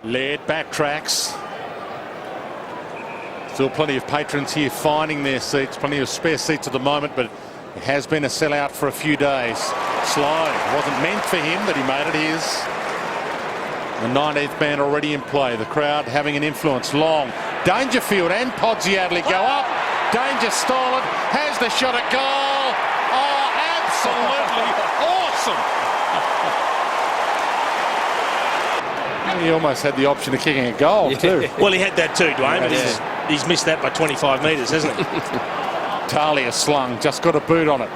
Laird backtracks. Still plenty of patrons here finding their seats, plenty of spare seats at the moment, but it has been a sellout for a few days. Sloan, wasn't meant for him, but he made it his. The 19th man already in play. The crowd having an influence. Long, Dangerfield and Podsy Adelaide go up. Danger stole it, has the shot at goal. Oh, absolutely awesome. He almost had the option of kicking a goal too. Well, he had that too, Dwayne, but he's missed that by 25 metres, hasn't he? Talia slung, just got a boot on it.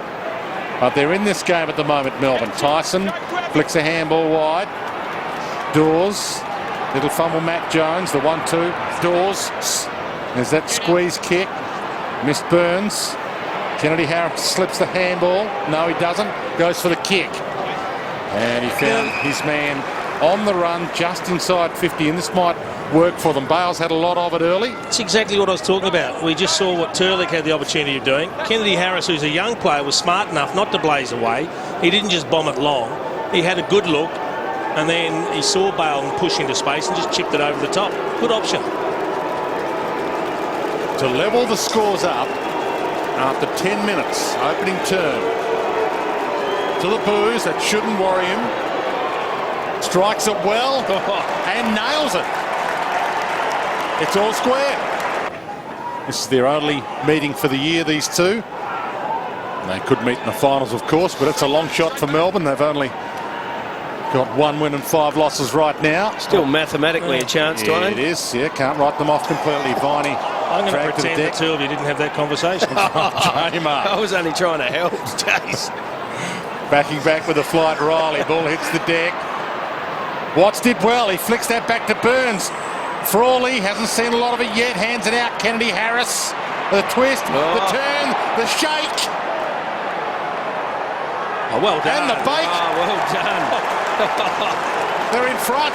But they're in this game at the moment, Melbourne. Tyson flicks a handball wide. Dawes, little fumble, Matt Jones, the 1-2. Dawes, there's that squeeze kick. Missed Burns. Kennedy Harris slips the handball. No, he doesn't. Goes for the kick. And he found his man on the run just inside 50, and this might work for them. Bales had a lot of it early. That's exactly what I was talking about. We just saw what Turlick had the opportunity of doing. Kennedy Harris, who's a young player, was smart enough not to blaze away. He didn't just bomb it long. He had a good look, and then he saw Bale push into space and just chipped it over the top. Good option. To level the scores up after 10 minutes, opening term. To the boos, that shouldn't worry him. Strikes it well and nails it. It's all square. This is their only meeting for the year, these two. They could meet in the finals, of course, but it's a long shot for Melbourne. They've only got 1 win and 5 losses right now. Still mathematically a chance, yeah, Dwayne. it is. Yeah, can't write them off completely. Viney. I'm going to pretend the two of you didn't have that conversation. I was only trying to help. Jeez. Backing back with a flight. Riley. Ball hits the deck. Watts did well. He flicks that back to Burns. Frawley hasn't seen a lot of it yet. Hands it out. Kennedy Harris. The twist, the turn, the shake. Oh, well done. And the bake. Oh, well done. They're in front.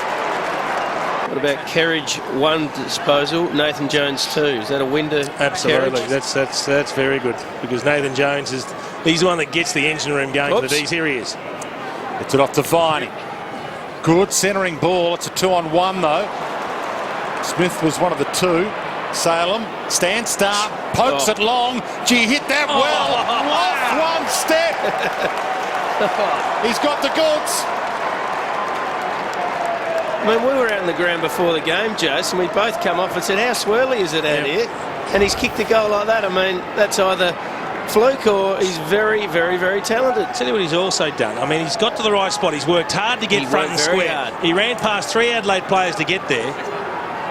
What about Kerridge 1 disposal, Nathan Jones 2? Is that a win to Absolutely. Kerridge? That's very good, because Nathan Jones he's the one that gets the engine room going for the D's. Here he is. Gets it off to Viney. Good centering ball. It's a 2-on-1 though. Smith was one of the two. Salem, stand start, pokes it long. Gee, hit that well. Off one step. He's got the goods. I mean, we were out in the ground before the game, Jace, and we both come off and said, how swirly is it out here? And he's kicked a goal like that. I mean, that's either fluke or he's very, very, very talented. Tell you what he's also done. I mean, he's got to the right spot. He's worked hard to get front and square. Hard. He ran past 3 Adelaide players to get there.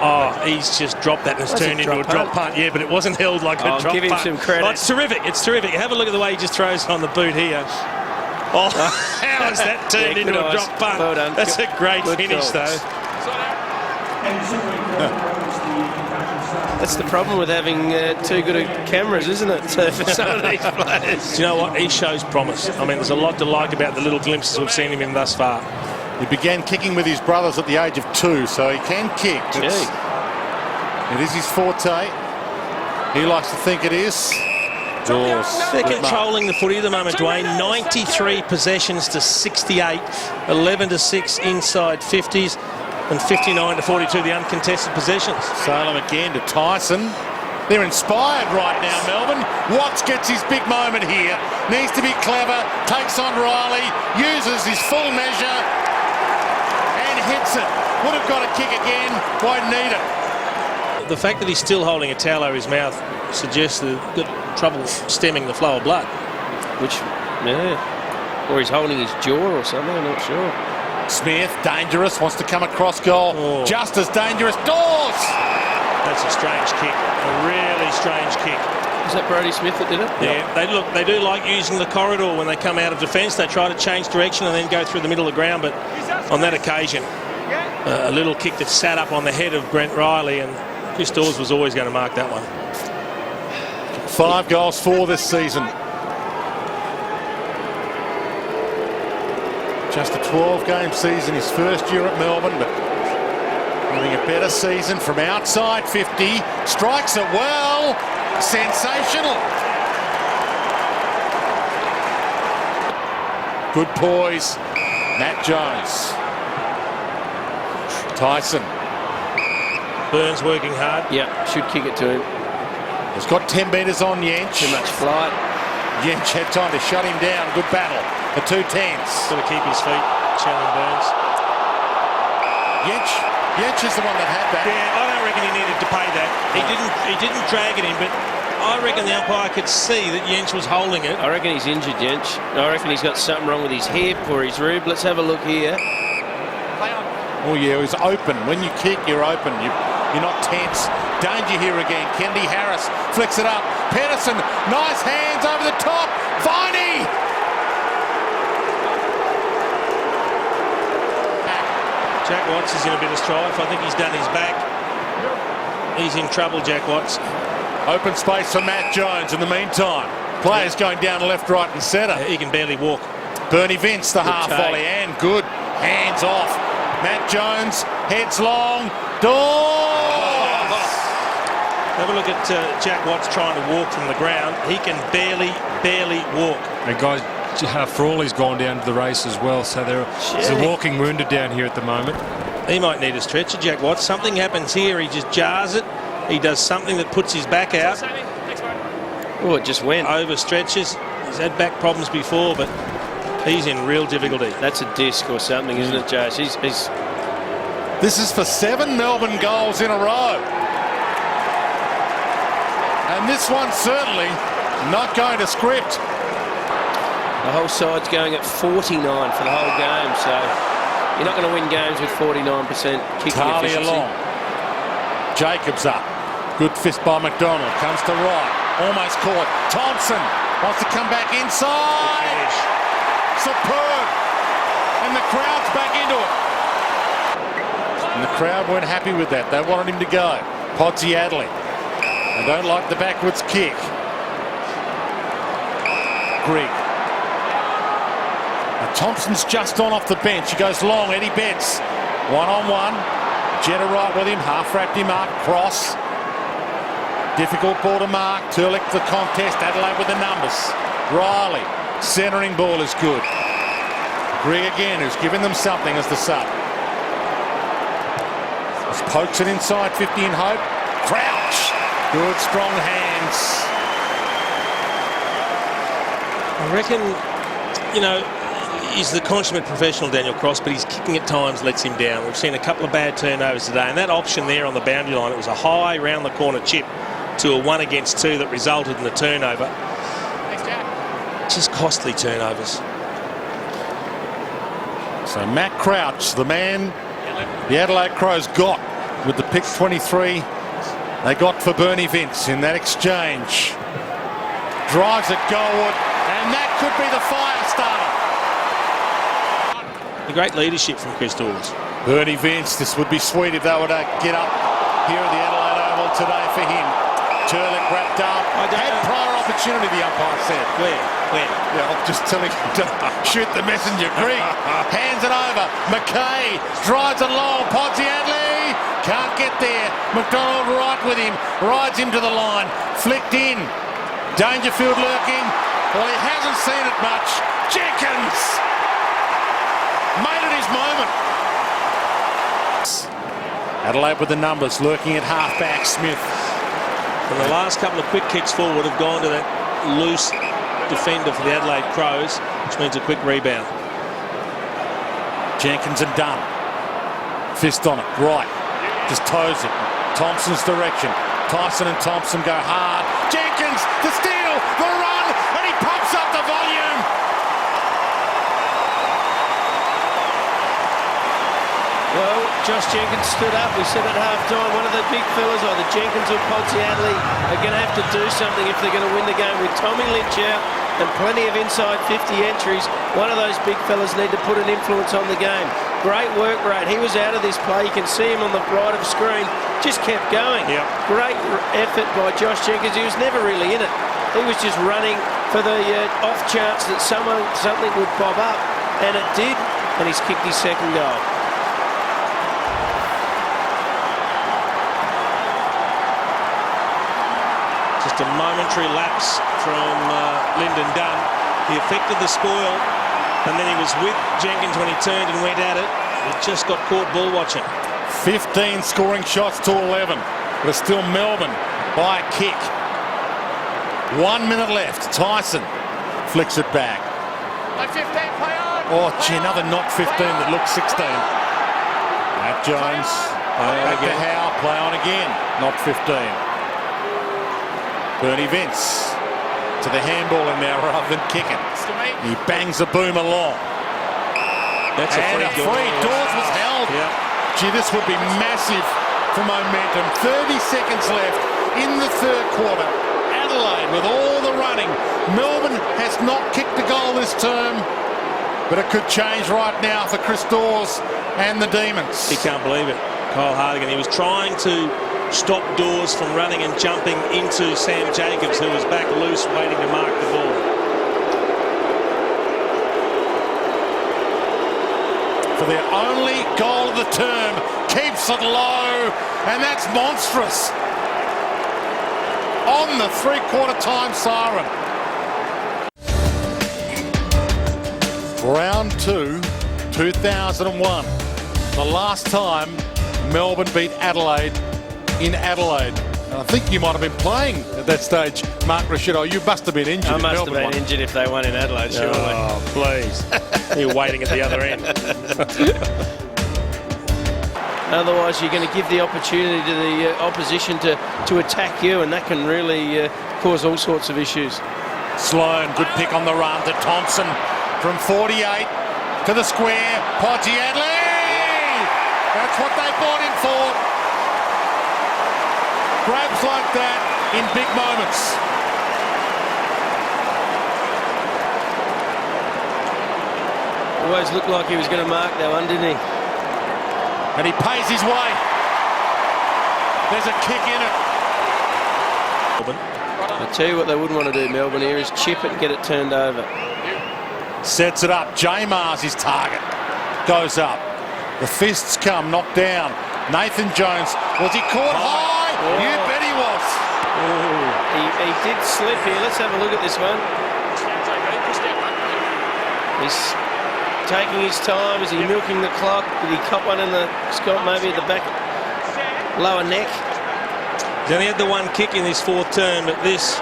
Oh, he's just dropped that and it's turned into a drop punt. Yeah, but it wasn't held like a drop punt. Give him some credit. Oh, it's terrific. It's terrific. Have a look at the way he just throws it on the boot here. Oh, how has that turned into a drop punt? Well done. That's a great finish, though. That's the problem with having too good at cameras, isn't it, for some of these players? Do you know what? He shows promise. I mean, there's a lot to like about the little glimpses we've seen him in thus far. He began kicking with his brothers at the age of 2, so he can kick. It is his forte. He likes to think it is. They're controlling the footy at the moment, Dwayne. 93 possessions to 68, 11-6 inside 50s, and 59-42 the uncontested possessions. Salem again to Tyson. They're inspired right now, Melbourne. Watts gets his big moment here. Needs to be clever. Takes on Riley. Uses his full measure. And hits it. Would have got a kick again. Won't need it. The fact that he's still holding a towel over his mouth suggests that he's got trouble stemming the flow of blood. Which, yeah. Or he's holding his jaw or something, I'm not sure. Smith, dangerous, wants to come across goal. Oh. Just as dangerous. Dawes! That's a strange kick. A really strange kick. Is that Brodie Smith that did it? Yeah, they do like using the corridor when they come out of defence. They try to change direction and then go through the middle of the ground, but on that occasion, a little kick that sat up on the head of Brent Riley, and Chris Dawes was always going to mark that one. 5 goals for this season. Just a 12-game season, his first year at Melbourne, but having a better season from outside 50. Strikes it well. Sensational. Good poise. Matt Jones. Tyson Burns working hard. Yeah, should kick it to him. He's got 10 metres on Yench. Too much flight. Yench had time to shut him down. Good battle. The 2-10s. Got to keep his feet. Shannon Burns. Yench is the one that had that. Yeah, I don't reckon he needed to pay that. He didn't drag it in, but I reckon the umpire could see that Yench was holding it. I reckon he's injured, Yench. I reckon he's got something wrong with his hip or his rib. Let's have a look here. Oh yeah, he's open. When you kick, you're open. You're not tense. Danger here again. Kennedy Harris flicks it up. Pedersen, nice hands over the top. Viney! Jack Watts is in a bit of strife. I think he's done his back. He's in trouble, Jack Watts. Open space for Matt Jones in the meantime. Players going down left, right and centre. He can barely walk. Bernie Vince, the half take. volley, and good. Hands off. Matt Jones, heads long. Doors! Have a look at Jack Watts trying to walk from the ground. He can barely walk. And guys, for all he's gone down to the race as well, so there's a walking wounded down here at the moment. He might need a stretcher, Jack Watts. Something happens here. He just jars it. He does something that puts his back out. Oh, it just went. Over stretches. He's had back problems before, but he's in real difficulty. That's a disc or something, isn't it, Joe? This is for 7 Melbourne goals in a row. And this one's certainly not going to script. The whole side's going at 49 for the whole game, so you're not going to win games with 49% kicking Tarly efficiency. along. Jacobs up. Good fist by McDonald. Comes to right. Almost caught. Thompson wants to come back inside. Superb. And the crowd's back into it. And the crowd weren't happy with that. They wanted him to go. Podsy Adelaide. They don't like the backwards kick. Grigg. Now Thompson's just on off the bench. He goes long. Eddie Betts. 1-on-1. Jetta right with him. Half wrapped him up. Cross. Difficult ball to mark. Turlick the contest. Adelaide with the numbers. Riley. Centering ball is good. Grigg again, who's given them something as the sub. Just pokes it inside 50 in hope. Crouch. Good strong hands. I reckon, he's the consummate professional, Daniel Cross, but his kicking at times lets him down. We've seen a couple of bad turnovers today, and that option there on the boundary line, it was a high round the corner chip to a 1 against 2 that resulted in the turnover. Thanks, Jack. Just costly turnovers. So Matt Crouch, the man the Adelaide Crows got with the pick 23 they got for Bernie Vince in that exchange. Drives it goalward, and that could be the fire starter. A great leadership from Chris Dawes. Bernie Vince, this would be sweet if they were to get up here at the Adelaide Oval today for him. Turlick wrapped up. Had prior opportunity, the umpire said. Where? Yeah, I'm just telling him to shoot the messenger. Grigg hands it over. McKay drives it long. Podsy Adley can't get there. McDonald right with him. Rides him to the line. Flicked in. Dangerfield lurking. Well, he hasn't seen it much. Jenkins made it his moment. Adelaide with the numbers. Lurking at half-back. Smith. And the last couple of quick kicks forward have gone to that loose defender for the Adelaide Crows, which means a quick rebound. Jenkins and Dunn. Fist on it. Right. Just toes it. Thompson's direction. Tyson and Thompson go hard. Jenkins, the steal, the run, and he pumps up the volume. Well, Josh Jenkins stood up. We said at half-time, one of the big fellas, either Jenkins or Podsy Adley, are going to have to do something if they're going to win the game. With Tommy Lynch out and plenty of inside 50 entries, one of those big fellas need to put an influence on the game. Great work rate. He was out of this play. You can see him on the right of the screen. Just kept going. Yep. Great effort by Josh Jenkins. He was never really in it. He was just running for the off chance that something would bob up, and it did, and he's kicked his second goal. Just a momentary lapse from Lyndon Dunn. He affected the spoil, and then he was with Jenkins when he turned and went at it. He just got caught ball watching. 15 scoring shots to 11. But it's still Melbourne by a kick. 1 minute left. Tyson flicks it back. Oh, gee, another knock 15 that looked 16. Matt Jones back to Howe. Play on again. Not 15. Bernie Vince to the handball in now rather than kicking. He bangs the boom along. That's a free. Dawes was held. Yeah. Gee, this would be massive for momentum. 30 seconds left in the third quarter. Adelaide with all the running. Melbourne has not kicked a goal this term, but it could change right now for Chris Dawes and the Demons. He can't believe it. Kyle Hartigan. He was trying to stop Dawes from running and jumping into Sam Jacobs, who was back loose waiting to mark the ball. For their only goal of the term, keeps it low, and that's monstrous. On the three-quarter time siren. Round 2, 2001. The last time Melbourne beat Adelaide in Adelaide. And I think you might have been playing at that stage, Mark Rashido. You must have been injured. I in must Melbourne have been injured if they won in Adelaide, surely. Oh, please. You're waiting at the other end. Otherwise, you're going to give the opportunity to the opposition to attack you, and that can really cause all sorts of issues. Sloan, good pick on the run to Thompson from 48 to the square. Adelaide! That's what they bought him for. Grabs like that in big moments. Always looked like he was going to mark that one, didn't he? And he pays his way. There's a kick in it. I tell you what they wouldn't want to do, Melbourne, here is chip it and get it turned over. Sets it up. Jamar's his target. Goes up. The fists come, knocked down. Nathan Jones. Was he caught high? Oh. You bet he was. He did slip here. Let's have a look at this one. He's taking his time. Is he milking the clock? Did he cop one in the Scott maybe at the back lower neck? He's only had the one kick in this fourth term, but this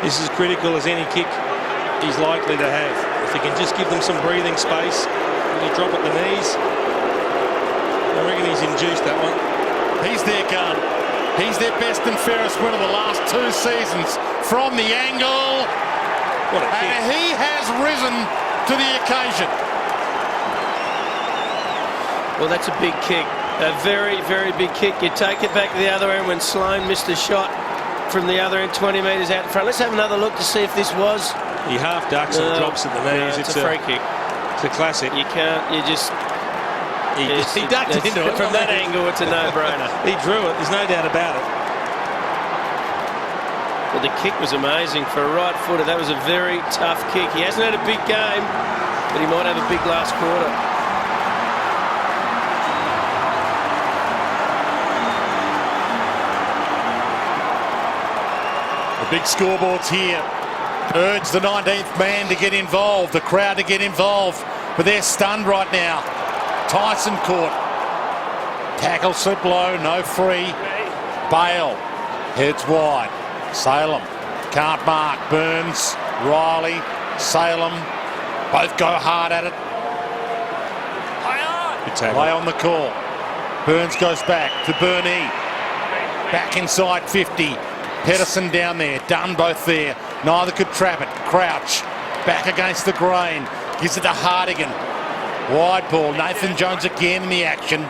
is as critical as any kick he's likely to have. If he can just give them some breathing space, will he drop at the knees? I reckon he's induced that one. He's their gun. He's their best and fairest winner the last 2 seasons from the angle. What a kick. And he has risen to the occasion. Well, that's a big kick. A very, very big kick. You take it back to the other end when Sloan missed a shot from the other end, 20 metres out in front. Let's have another look to see if this was. He half ducks and drops at the knees. No, it's a free kick. It's a classic. You can't, you just... He ducked into it. From that angle, it's a no-brainer. He drew it. There's no doubt about it. But the kick was amazing for a right footer. That was a very tough kick. He hasn't had a big game, but he might have a big last quarter. The big scoreboards here urge the 19th man to get involved, the crowd to get involved, but they're stunned right now. Tyson caught. Tackle slip low, no free. Bale heads wide. Salem can't mark. Burns, Riley, Salem both go hard at it. Play on the call. Burns goes back to Burney. Back inside 50. Pedersen down there. Dunn both there. Neither could trap it. Crouch back against the grain. Gives it to Hartigan. Wide ball. Nathan Jones again in the action.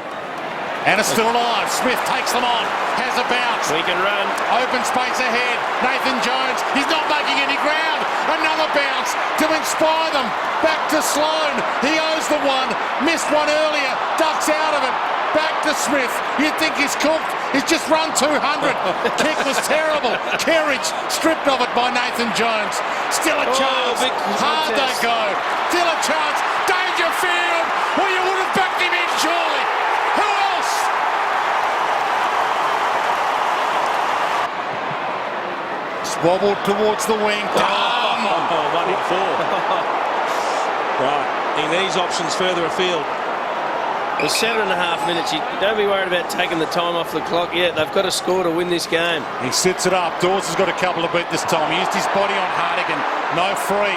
And it's still alive. Smith takes them on. Has a bounce. We can run. Open space ahead. Nathan Jones. He's not making any ground. Another bounce to inspire them. Back to Sloan. He owes the one. Missed one earlier. Ducks out of it. Back to Smith. You'd think he's cooked. He's just run 200. Kick was terrible. Kerridge stripped of it by Nathan Jones. Still a chance. Hard they go. Still a chance. Dangerfield. Well, you would have backed him in, surely. Who else? Swabbled towards the wing. Oh, 1 in 4. Right. He needs options further afield. There's 7.5 minutes. You don't be worried about taking the time off the clock yet. They've got to score to win this game. He sits it up. Dawes has got a couple of beat this time. He used his body on Hardigan. No free.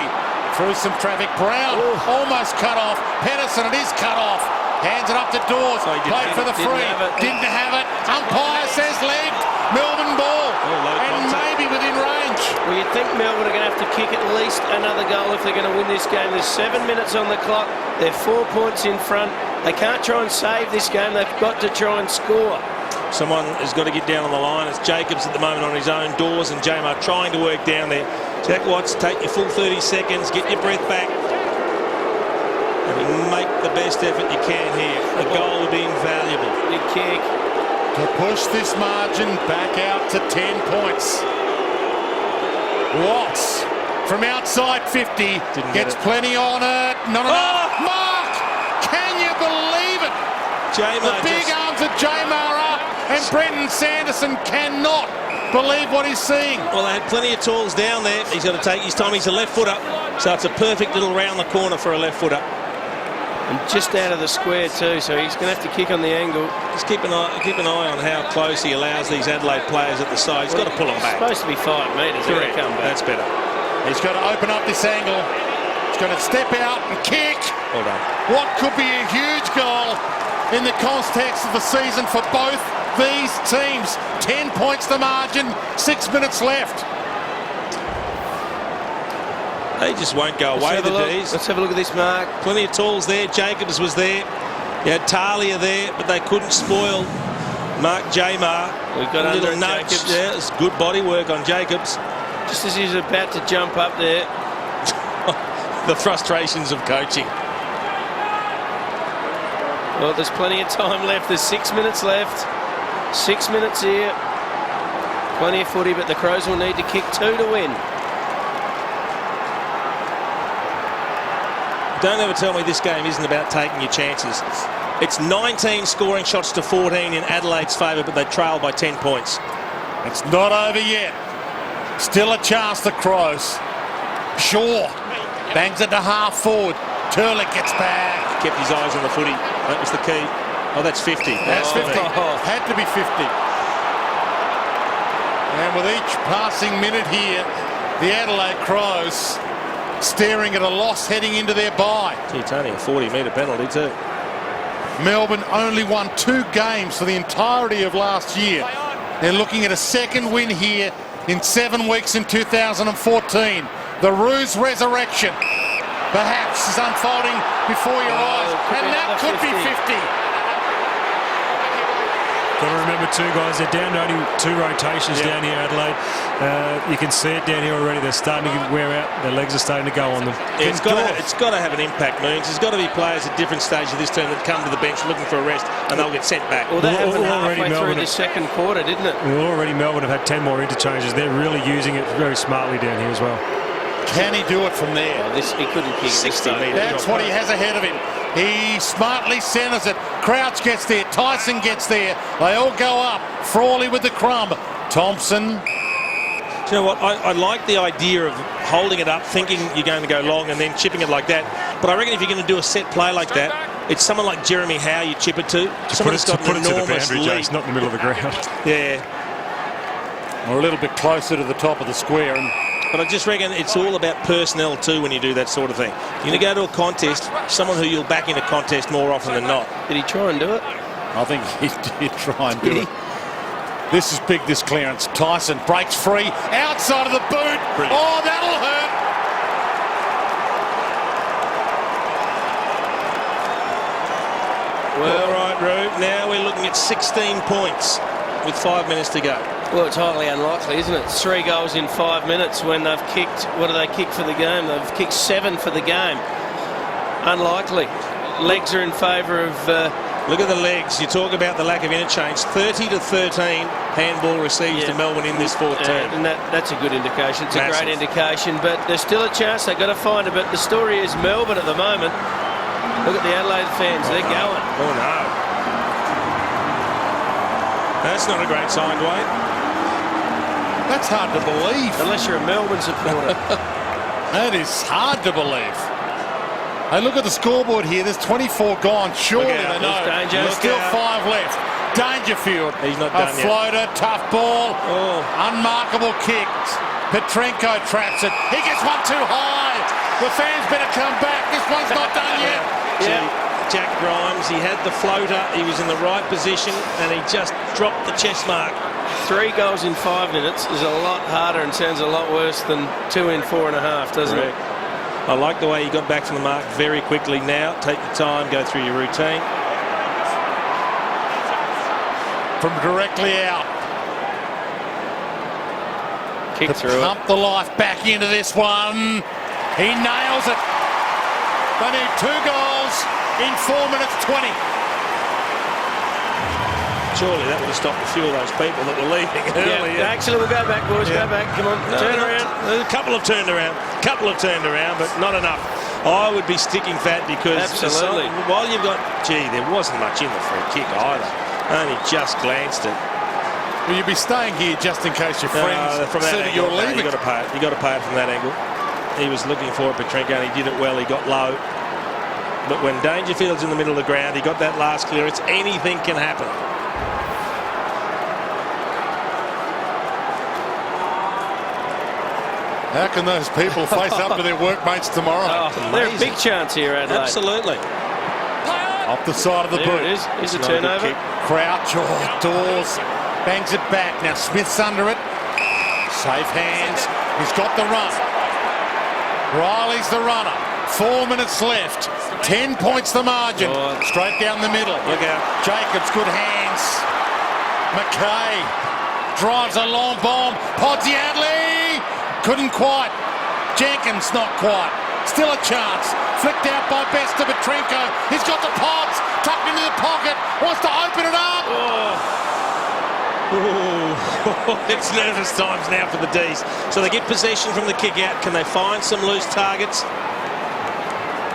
Through some traffic. Brown almost cut off. Pedersen, it is cut off. Hands it up to Dawes. Played for the free. Didn't have it. Umpire says leg. Melbourne ball. And maybe within range. Well, you'd think Melbourne are going to have to kick at least another goal if they're going to win this game. There's 7 minutes on the clock. They're 4 points in front. They can't try and save this game. They've got to try and score. Someone has got to get down on the line. It's Jacobs at the moment on his own. Dawes and Jamar trying to work down there. Jack Watts, take your full 30 seconds. Get your breath back. And make the best effort you can here. A goal would be invaluable. Big kick. To push this margin back out to 10 points. Watts from outside 50 gets plenty on it. Not enough. Mark! Can you believe it? The big arms of Jamar up, and Brenton Sanderson cannot believe what he's seeing. Well, they had plenty of tools down there. He's got to take his time. He's a left footer, so it's a perfect little round the corner for a left footer. And just out of the square too, so he's going to have to kick on the angle. Just keep an eye on how close he allows these Adelaide players at the side. He's got to pull them back. It's supposed to be 5 metres. Correct. Come back. That's better. He's got to open up this angle. He's going to step out and kick. Well done. What could be a huge goal in the context of the season for both these teams. 10 points the margin, 6 minutes left. They just won't go away, the D's. Let's have a look at this, Mark. Plenty of tools there. Jacobs was there. You had Talia there, but they couldn't spoil Mark Jamar. We've got little under notes. Jacobs. Yeah, it's good body work on Jacobs. Just as he's about to jump up there. The frustrations of coaching. Well, there's plenty of time left. There's 6 minutes left. 6 minutes here. Plenty of footy, but the Crows will need to kick 2 to win. Don't ever tell me this game isn't about taking your chances. It's 19 scoring shots to 14 in Adelaide's favour, but they trail by 10 points. It's not over yet. Still a chance, the Crows. Shaw bangs it to half forward. Turlick gets back. Kept his eyes on the footy. That was the key. Oh, that's 50. That's 50. Had to be 50. And with each passing minute here, the Adelaide Crows staring at a loss heading into their bye. It's only a 40-metre penalty too. Melbourne only won 2 games for the entirety of last year. They're looking at a second win here in 7 weeks in 2014. The Roos resurrection perhaps is unfolding before your eyes, and that could be 50. Got to remember too, guys, they're down to only 2 rotations down here, Adelaide. You can see it down here already. They're starting to wear out. Their legs are starting to go on them. Yeah, it's got to have an impact, Moons. There's got to be players at different stages of this term that come to the bench looking for a rest, and they'll get sent back. Well, that happened halfway through the second quarter, didn't it? Well, already Melbourne have had 10 more interchanges. They're really using it very smartly down here as well. Can he do it from there? Oh, he couldn't kick 60 metres. That's what he has ahead of him. He smartly centres it. Crouch gets there. Tyson gets there. They all go up. Frawley with the crumb. Thompson. You know what? I like the idea of holding it up, thinking you're going to go long and then chipping it like that. But I reckon if you're going to do a set play like that, it's someone like Jeremy Howe you chip it to. Someone that's got an enormous lead. It's not in the middle of the ground. Yeah. Or a little bit closer to the top of the square. But I just reckon it's all about personnel too when you do that sort of thing. You're going to go to a contest, someone who you'll back in a contest more often than not. Did he try and do it? I think he did try and do it. This is big, this clearance. Tyson breaks free outside of the boot. Brilliant. Oh, that'll hurt. Well, all right, Roo. Now we're looking at 16 points with 5 minutes to go. Well, it's highly unlikely, isn't it? 3 goals in 5 minutes when they've kicked, what do they kick for the game? They've kicked 7 for the game. Unlikely. Legs are in favour of... Look at the legs. You talk about the lack of interchange. 30-13 handball received to Melbourne in this fourth term. And that's a good indication. It's massive. A great indication. But there's still a chance. They've got to find it. But the story is Melbourne at the moment. Look at the Adelaide fans. They're going. Oh, no. That's not a great sign, Dwayne. That's hard to believe. Unless you're a Melbourne supporter. That is hard to believe. Hey, look at the scoreboard here. There's 24 gone. Surely Look out. they know. There's danger. There's still Look 5 left. Dangerfield. He's not A done yet. floater, tough ball. Oh. Unmarkable kick. Petrenko traps it. He gets one too high. The fans better come back. This one's not done yet. Jack Grimes, he had the floater, he was in the right position, and he just dropped the chest mark. 3 goals in 5 minutes is a lot harder and sounds a lot worse than 2 in 4.5, doesn't it? I like the way he got back from the mark very quickly now. Take your time, go through your routine. From directly out. Kick through it. Pump the life back into this one. He nails it. They need 2 goals in 4 minutes 20. Surely that would have stopped a few of those people that were leaving early. Yeah, actually, we'll go back, boys. Yeah. Go back. Come on, turn around. A couple have turned around, but not enough. I would be sticking fat because Absolutely. while you've got, there wasn't much in the free kick either. Only just glanced it. Will you be staying here just in case your friends From that see that angle, you're leaving? you got to pay it. You got to pay it from that angle. He was looking for it, Petrenko, and he did it well. He got low. But when Dangerfield's in the middle of the ground, he got that last clearance. Anything can happen. How can those people face up to their workmates tomorrow? They're a big chance here, Adelaide. Absolutely. Off the side of the There boot. it is. Here's a Not a good turnover. kick. Crouch, Dawes bangs it back. Now Smith's under it. Safe hands. He's got the run. Riley's the runner. 4 minutes left. 10 points the margin. Oh. Straight down the middle. Look out. Jacobs, good hands. McKay drives a long bomb. Adelaide couldn't quite. Jenkins not quite. Still a chance. Flicked out by Best to Petrenko. He's got the Pods tucked into the pocket. Wants to open it up. It's nervous times now for the D's. So they get possession from the kick out. Can they find some loose targets?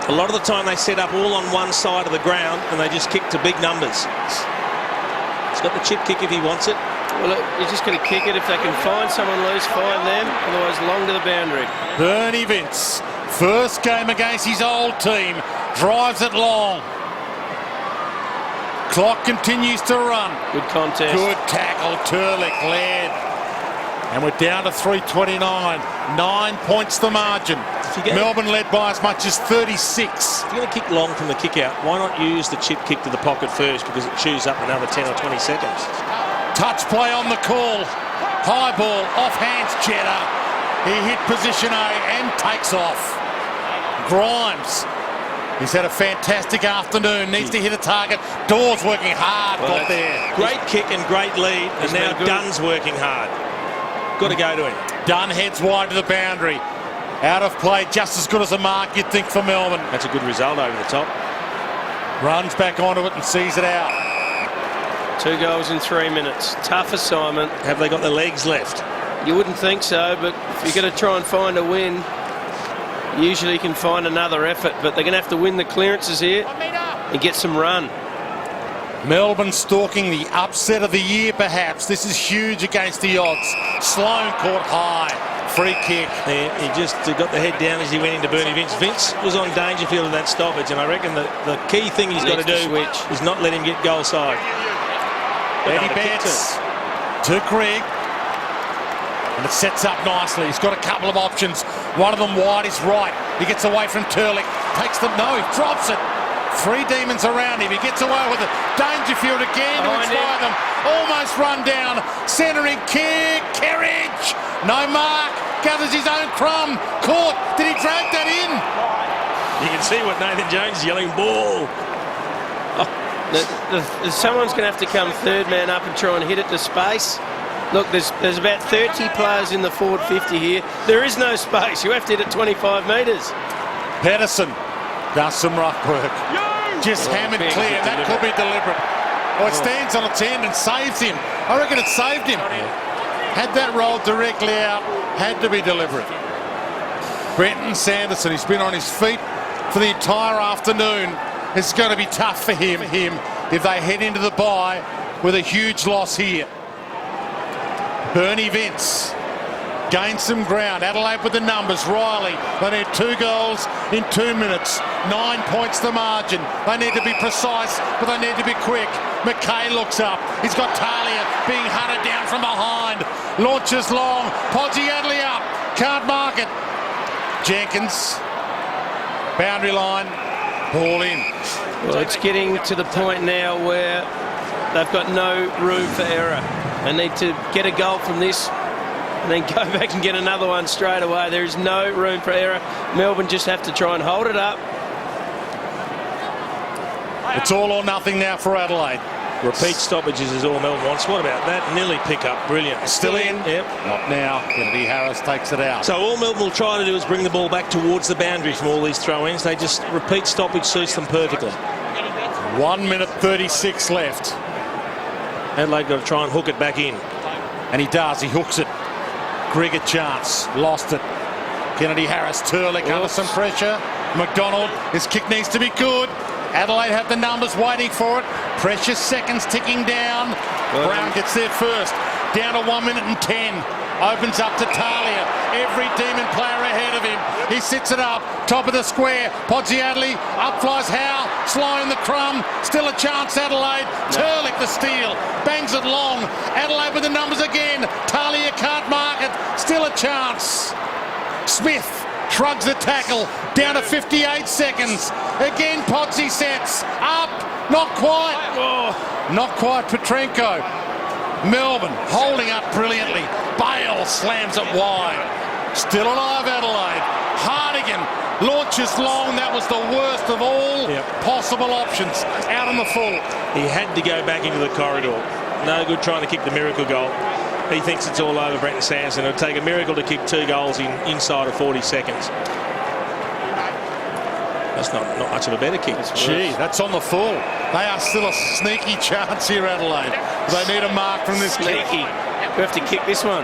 A lot of the time they set up all on one side of the ground and they just kick to big numbers. He's got the chip kick if he wants it. Well, look, you're just going to kick it. If they can find someone loose, find them. Otherwise, long to the boundary. Bernie Vince, first game against his old team, drives it long. Clock continues to run. Good contest. Good tackle, Turlick led. And we're down to 3:29. 9 points the margin. Melbourne led by as much as 36. If you're going to kick long from the kick out, why not use the chip kick to the pocket first, because it chews up another 10 or 20 seconds. Touch play on the call. High ball, off hands, Cheddar. He hit position A and takes off. Grimes. He's had a fantastic afternoon. Needs to hit a target. Dawes working hard. Well, got there. Great kick and great lead, and now been good. Dunn's working hard. Got to go to him. Dunn heads wide to the boundary. Out of play, just as good as a mark you'd think for Melbourne. That's a good result over the top. Runs back onto it and sees it out. 2 goals in 3 minutes. Tough assignment. Have they got the legs left? You wouldn't think so, but if you're going to try and find a win, usually you can find another effort. But they're going to have to win the clearances here and get some run. Melbourne stalking the upset of the year, perhaps. This is huge against the odds. Sloane caught high. Free kick. Yeah, he just got the head down as he went into Bernie Vince. Vince was on Dangerfield in that stoppage, and I reckon the key thing he's got to do is not let him get goal side. Eddie Betts to Greg. And it sets up nicely. He's got a couple of options. One of them wide is right. He gets away from Turlick. Takes them. No, he drops it. 3 demons around him. He gets away with it. Dangerfield again to inspire them. Almost run down. Centering kick. Kerridge. No mark. Gathers his own crumb. Caught. Did he drag that in? You can see what Nathan Jones is yelling, ball. Someone's going to have to come third man up and try and hit it to space. Look, there's about 30 players in the forward 50 here. There is no space. You have to hit it 25 metres. Pedersen does some rough work. Just hammered clear. That could be deliberate. Oh, it stands on its end and saves him. I reckon it saved him. Had that rolled directly out, had to be deliberate. Brenton Sanderson, he's been on his feet for the entire afternoon. It's going to be tough for him if they head into the bye with a huge loss here. Bernie Vince gain some ground. Adelaide with the numbers. Riley, they need 2 goals in 2 minutes. 9 points the margin. They need to be precise, but they need to be quick. McKay looks up. He's got Talia being hunted down from behind. Launches long. Adelaide up. Can't mark it. Jenkins. Boundary line. Ball in. Well, it's getting to the point now where they've got no room for error. They need to get a goal from this and then go back and get another one straight away. There is no room for error. Melbourne just have to try and hold it up. It's all or nothing now for Adelaide. Repeat stoppages is all Melbourne wants. What about that? Nearly pick up. Brilliant. Still in. Yep. Not now. Kennedy Harris takes it out. So all Melbourne will try to do is bring the ball back towards the boundary from all these throw-ins. They just repeat stoppage suits them perfectly. 1 minute 36 left. Adelaide got to try and hook it back in. And he does. He hooks it. Grigg a chance. Lost it. Kennedy Harris. Turlick under some pressure. McDonald. His kick needs to be good. Adelaide have the numbers waiting for it. Precious seconds ticking down. Brown gets there first. Down to 1 minute and 10. Opens up to Talia. Every Demon player ahead of him. He sits it up. Top of the square. Adelaide. Up flies Howe. Slowing the crumb. Still a chance, Adelaide. Turlick the steal. Bangs it long. Adelaide with the numbers again. Talia can't mark it. Still a chance. Smith shrugs the tackle. Down to 58 seconds. Again, Podsy sets. Up. Not quite. Oh, not quite. Petrenko. Melbourne holding up brilliantly. Bale slams it wide. Still alive, Adelaide. Hardigan launches long. That was the worst of all possible options. Out on the full. He had to go back into the corridor. No good trying to kick the miracle goal. He thinks it's all over Brenton Sanderson. It'll take a miracle to kick 2 goals inside of 40 seconds. That's not much of a better kick. Gee, that's on the full. They are still a sneaky chance here, Adelaide. They need a mark from this kick. We have to kick this one.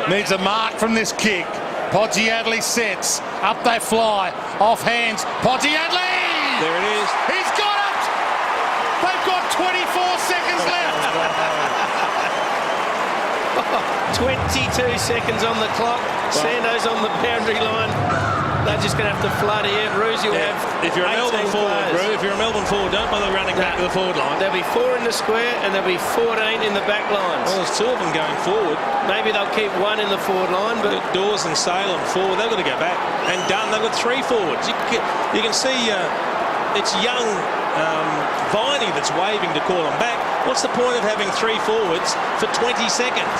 Needs a mark from this kick. Adelaide sets. Up they fly. Off hands. Adelaide! There it is. He's got it! They've got 24 seconds left. 22 seconds on the clock. Sando's on the boundary line. They're just going to have to flood here. Ruse will have if you're a Melbourne forward, players. Brew, if you're a Melbourne forward, don't bother running back to the forward line. There'll be 4 in the square and there'll be 14 in the back lines. Well, there's 2 of them going forward. Maybe they'll keep 1 in the forward line, but Dawes and Salem forward, they've got to go back. And Dunn, they've got 3 forwards. You can see it's young Viney that's waving to call them back. What's the point of having 3 forwards for 20 seconds?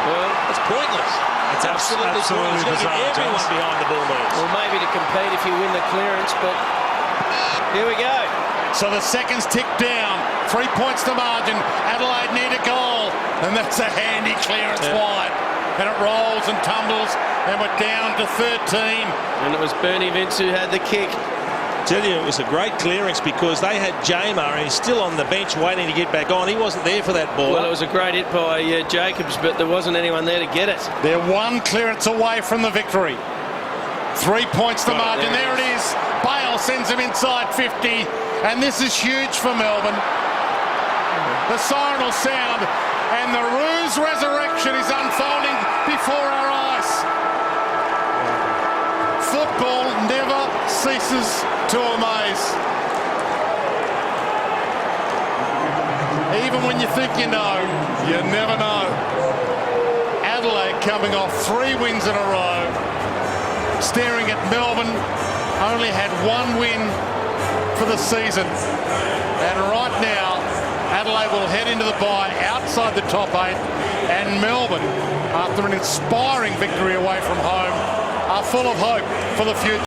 well, It's pointless. It's absolutely pointless. You've got to get everyone behind the ball moves. well, maybe to compete if you win the clearance, but here we go. So the seconds tick down. 3 points to margin. Adelaide need a goal. And that's a handy clearance wide. And it rolls and tumbles. And we're down to 13. And it was Bernie Vince who had the kick. Tell you, it was a great clearance because they had Jamar and he's still on the bench waiting to get back on. He wasn't there for that ball. Well, it was a great hit by Jacobs, but there wasn't anyone there to get it. They're 1 clearance away from the victory. 3 points to margin. There it is. Bale sends him inside 50. And this is huge for Melbourne. The siren will sound. And the Roos resurrection is unfolding before our eyes. Football never ceases to amaze. Even when you think you know, you never know. Adelaide coming off 3 wins in a row. Staring at Melbourne, only had 1 win for the season. And right now, Adelaide will head into the bye outside the top 8. And Melbourne, after an inspiring victory away from home, are full of hope for the future.